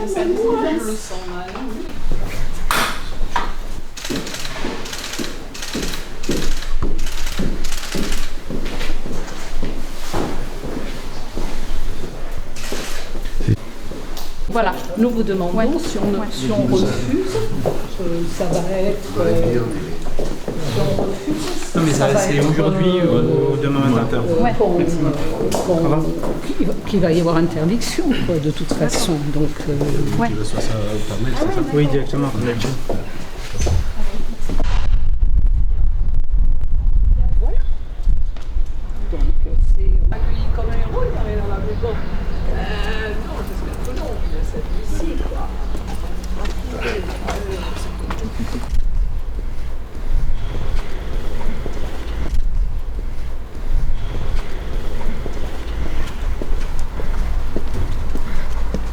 Je le sens mal. Voilà, nous vous demandons si on refuse, ça va être... si on refuse, non mais ça c'est aujourd'hui ou demain matin. Qu'il va y avoir interdiction quoi, de toute façon. Donc, Oui, directement. c'est accueilli comme un héros, il arrive dans la maison. Non, j'espère que non, il y a cette ici, quoi.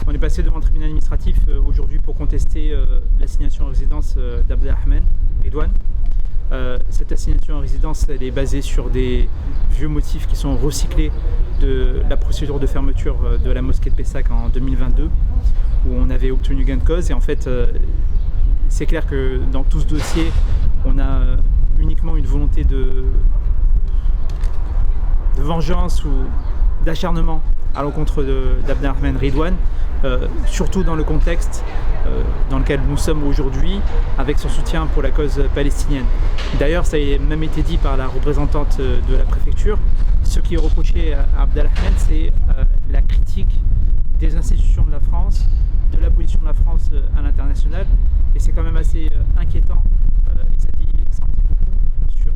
On est passé devant le tribunal administratif aujourd'hui pour contester l'assignation en résidence d'Abdelrahman Ridwan. Cette assignation en résidence elle est basée sur des vieux motifs qui sont recyclés de la procédure de fermeture de la mosquée de Pessac en 2022 où on avait obtenu gain de cause et en fait c'est clair que dans tout ce dossier on a uniquement une volonté de vengeance ou d'acharnement à l'encontre d'Abdelrahman Ridwan, surtout dans le contexte dans lequel nous sommes aujourd'hui avec son soutien pour la cause palestinienne. D'ailleurs, ça a même été dit par la représentante de la préfecture. Ce qui est reproché à Abdelrahman, c'est la critique des institutions de la France, de la position de la France à l'international. Et c'est quand même assez inquiétant. Ça dit beaucoup sur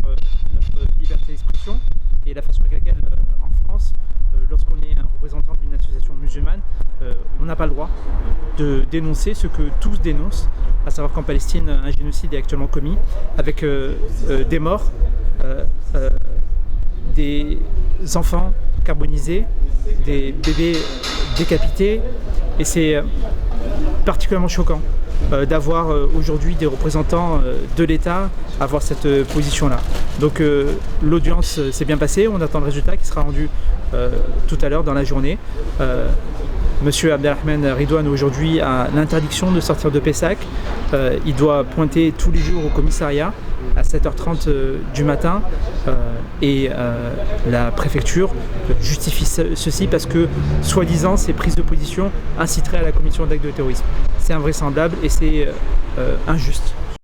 notre liberté d'expression et la façon avec laquelle, en France, lorsqu'on est un représentant d'une association musulmane, on n'a pas le droit de dénoncer ce que tous dénoncent, à savoir qu'en Palestine, un génocide est actuellement commis avec des morts, des enfants carbonisés, des bébés décapités, et c'est particulièrement choquant d'avoir aujourd'hui des représentants de l'État avoir cette position-là. Donc l'audience s'est bien passée, on attend le résultat qui sera rendu tout à l'heure dans la journée. Monsieur Abdelrahman Ridwan aujourd'hui a l'interdiction de sortir de Pessac. Il doit pointer tous les jours au commissariat à 7h30 du matin et la préfecture justifie ceci parce que soi-disant ces prises de position inciteraient à la commission d'actes de terrorisme. C'est invraisemblable et c'est injuste.